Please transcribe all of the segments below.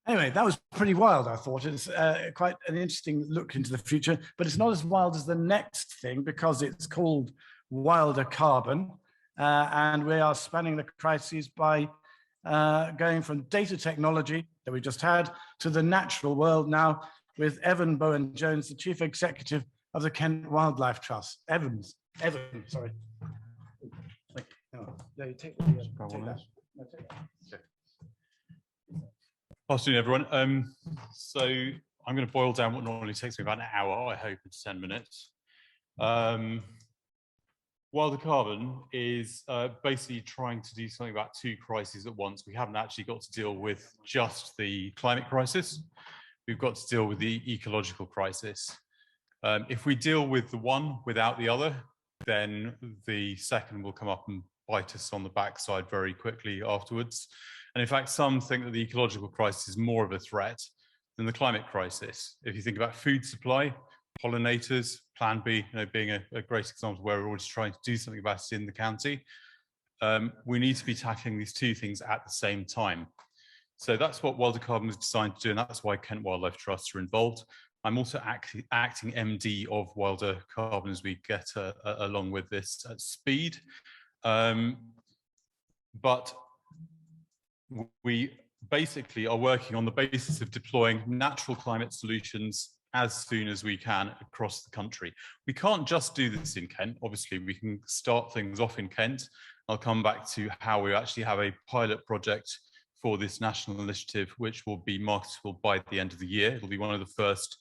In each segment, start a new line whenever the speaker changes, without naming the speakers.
Anyway, that was pretty wild, I thought. It's quite an interesting look into the future, but it's not as wild as the next thing because it's called Wilder Carbon. And we are spanning the crises by going from data technology that we just had to the natural world now with Bowen Jones, the Chief Executive of the Kent Wildlife Trust. Evan, sorry. Yeah, you take that. No, take that.
Afternoon, everyone. So I'm going to boil down what normally takes me about an hour, I hope, in 10 minutes. Wilder Carbon is basically trying to do something about two crises at once. We haven't actually got to deal with just the climate crisis. We've got to deal with the ecological crisis. If we deal with the one without the other, then the second will come up and bite us on the backside very quickly afterwards. And in fact, some think that the ecological crisis is more of a threat than the climate crisis. If you think about food supply, pollinators, Plan B, being a great example where we're always trying to do something about it in the county, we need to be tackling these two things at the same time. So that's what Wilder Carbon was designed to do, and that's why Kent Wildlife Trusts are involved. I'm also acting MD of Wilder Carbon as we get along with this at speed. But we basically are working on the basis of deploying natural climate solutions as soon as we can across the country. We can't just do this in Kent. Obviously, we can start things off in Kent. I'll come back to how we actually have a pilot project for this national initiative, which will be marketable by the end of the year. It'll be one of the first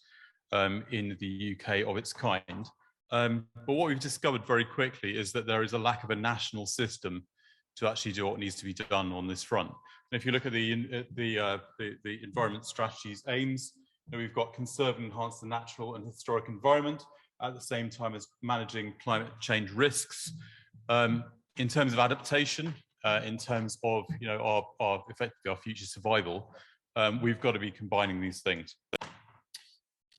in the UK of its kind. But what we've discovered very quickly is that there is a lack of a national system to actually do what needs to be done on this front. And if you look at the environment strategy's aims, we've got conserve and enhance the natural and historic environment at the same time as managing climate change risks. In terms of adaptation, in terms of effectively our future survival, we've got to be combining these things.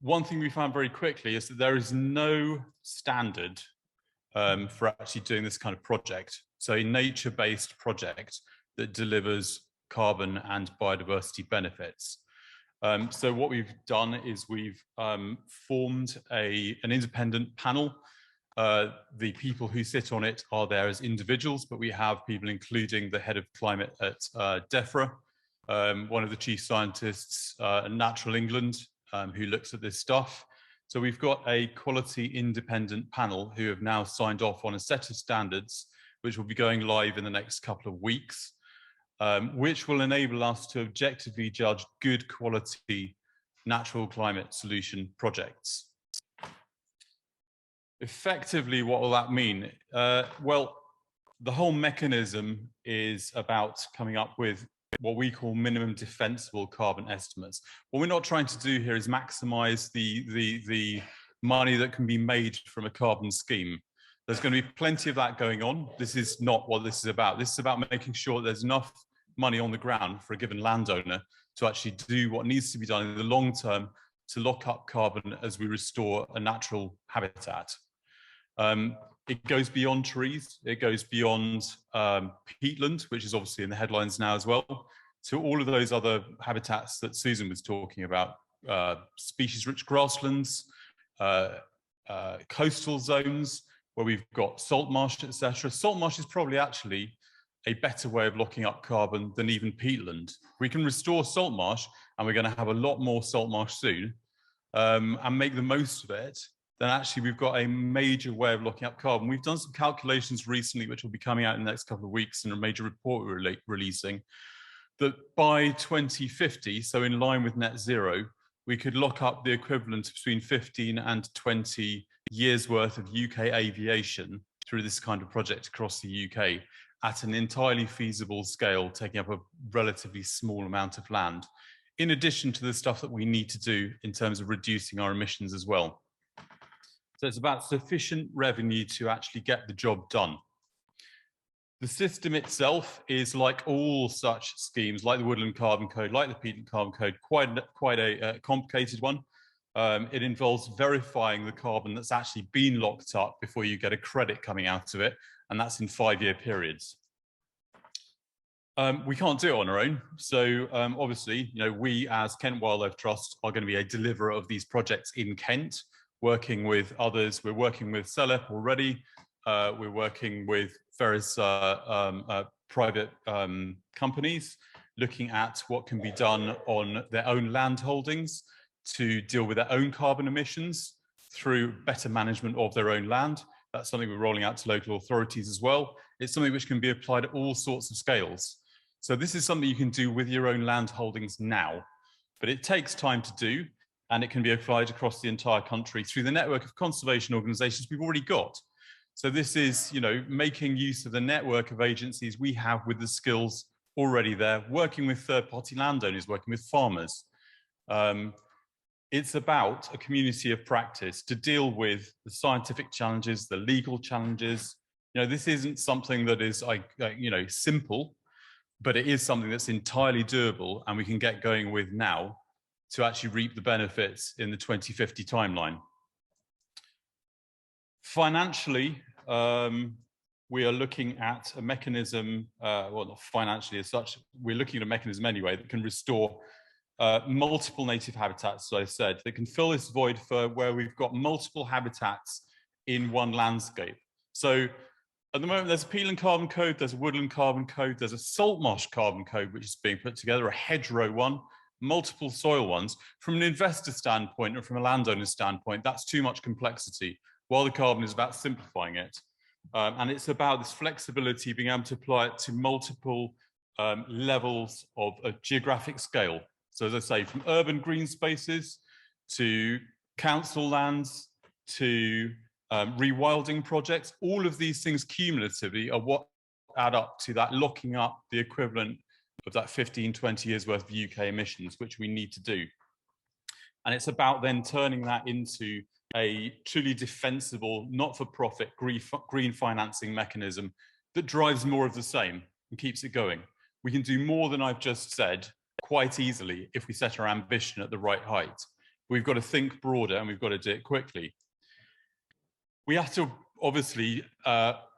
One thing we found very quickly is that there is no standard for actually doing this kind of project. So a nature-based project that delivers carbon and biodiversity benefits. So what we've done is we've formed an independent panel. The people who sit on it are there as individuals, but we have people including the head of climate at DEFRA, one of the chief scientists at Natural England, who looks at this stuff. So we've got a quality independent panel who have now signed off on a set of standards, which will be going live in the next couple of weeks, which will enable us to objectively judge good quality natural climate solution projects. Effectively, what will that mean? Well, the whole mechanism is about coming up with what we call minimum defensible carbon estimates. What we're not trying to do here is maximize the money that can be made from a carbon scheme. There's going to be plenty of that going on. This is not what this is about. This is about making sure there's enough money on the ground for a given landowner to actually do what needs to be done in the long term to lock up carbon as we restore a natural habitat. It goes beyond trees, it goes beyond peatland, which is obviously in the headlines now as well, to all of those other habitats that Susan was talking about, species-rich grasslands, coastal zones, where we've got salt marsh, etc. Salt marsh is probably actually a better way of locking up carbon than even peatland. We can restore salt marsh, and we're going to have a lot more salt marsh soon, and make the most of it. Then actually we've got a major way of locking up carbon. We've done some calculations recently, which will be coming out in the next couple of weeks in a major report we're releasing, that by 2050, so in line with net zero, we could lock up the equivalent of between 15 and 20 years worth of UK aviation through this kind of project across the UK at an entirely feasible scale, taking up a relatively small amount of land, in addition to the stuff that we need to do in terms of reducing our emissions as well. So it's about sufficient revenue to actually get the job done. The system itself is, like all such schemes, like the Woodland Carbon Code, like the Peatland Carbon Code, quite a complicated one. It involves verifying the carbon that's actually been locked up before you get a credit coming out of it, and that's in 5-year periods. We can't do it on our own. So obviously, we as Kent Wildlife Trust are going to be a deliverer of these projects in Kent, working with others. We're working with CELEP already. We're working with various private companies, looking at what can be done on their own land holdings to deal with their own carbon emissions through better management of their own land. That's something we're rolling out to local authorities as well. It's something which can be applied at all sorts of scales. So this is something you can do with your own land holdings now, but it takes time to do, and it can be applied across the entire country through the network of conservation organizations we've already got. So this is, making use of the network of agencies we have with the skills already there, working with third-party landowners, working with farmers. It's about a community of practice to deal with the scientific challenges, the legal challenges. This isn't something that is simple, but it is something that's entirely doable, and we can get going with now to actually reap the benefits in the 2050 timeline. Financially, we are looking at a mechanism, well, not financially as such, we're looking at a mechanism anyway that can restore multiple native habitats, as I said, that can fill this void for where we've got multiple habitats in one landscape. So at the moment, there's a peatland carbon code, there's a woodland carbon code, there's a salt marsh carbon code, which is being put together, a hedgerow one, multiple soil ones. From an investor standpoint and from a landowner standpoint, that's too much complexity, while the carbon is about simplifying it. And it's about this flexibility, being able to apply it to multiple levels of a geographic scale. So as I say, from urban green spaces to council lands to rewilding projects, all of these things cumulatively are what add up to that locking up the equivalent of that 15, 20 years worth of UK emissions, which we need to do. And it's about then turning that into a truly defensible, not-for-profit green financing mechanism that drives more of the same and keeps it going. We can do more than I've just said quite easily if we set our ambition at the right height. We've got to think broader, and we've got to do it quickly. We have to obviously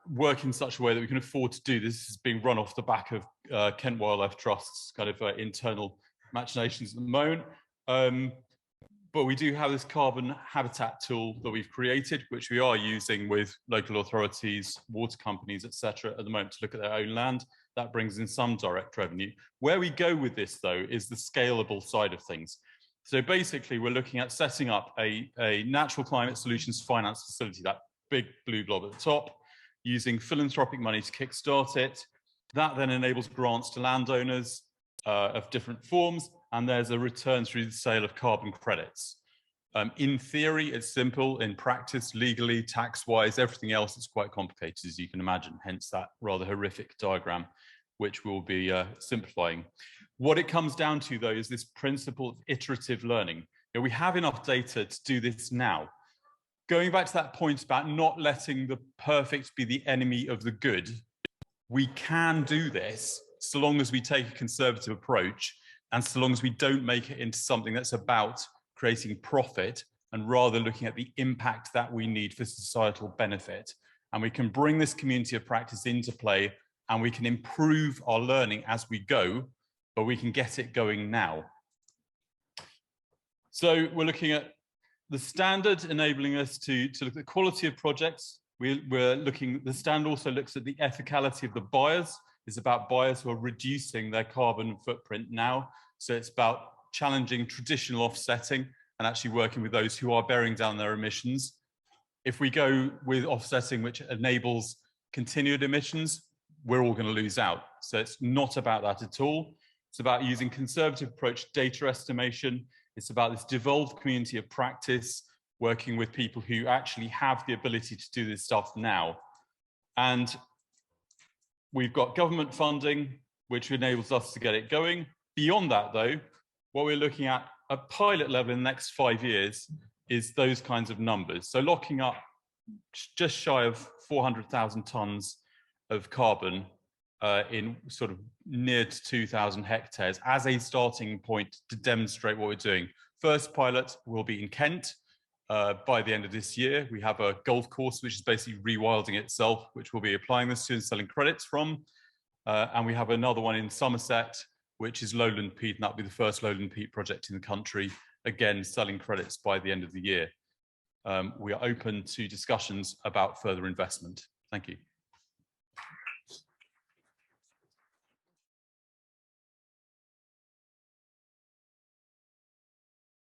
work in such a way that we can afford to do this. This is being run off the back of Kent Wildlife Trust's kind of internal machinations at the moment. But we do have this carbon habitat tool that we've created, which we are using with local authorities, water companies, etc., at the moment to look at their own land. That brings in some direct revenue. Where we go with this, though, is the scalable side of things. So basically, we're looking at setting up a natural climate solutions finance facility, that big blue blob at the top, using philanthropic money to kickstart it. That then enables grants to landowners of different forms, and there's a return through the sale of carbon credits. In theory, it's simple. In practice, legally, tax-wise, everything else is quite complicated, as you can imagine, hence that rather horrific diagram, which we'll be simplifying. What it comes down to, though, is this principle of iterative learning. We have enough data to do this now. Going back to that point about not letting the perfect be the enemy of the good, we can do this so long as we take a conservative approach, and so long as we don't make it into something that's about creating profit and rather looking at the impact that we need for societal benefit. And we can bring this community of practice into play, and we can improve our learning as we go, but we can get it going now. So we're looking at the standard enabling us to look at the quality of projects. The standard also looks at the ethicality of the buyers. It's about buyers who are reducing their carbon footprint now. So it's about challenging traditional offsetting and actually working with those who are bearing down their emissions. If we go with offsetting, which enables continued emissions, we're all going to lose out. So it's not about that at all. It's about using conservative approach data estimation. It's about this devolved community of practice, working with people who actually have the ability to do this stuff now. And we've got government funding, which enables us to get it going. Beyond that, though, what we're looking at pilot level in the next 5 years is those kinds of numbers. So locking up just shy of 400,000 tons of carbon in sort of near to 2,000 hectares as a starting point to demonstrate what we're doing. First pilot will be in Kent by the end of this year. We have a golf course, which is basically rewilding itself, which we'll be applying this to and selling credits from. And we have another one in Somerset, which is lowland peat, and that'll be the first lowland peat project in the country, again, selling credits by the end of the year. We are open to discussions about further investment. Thank you.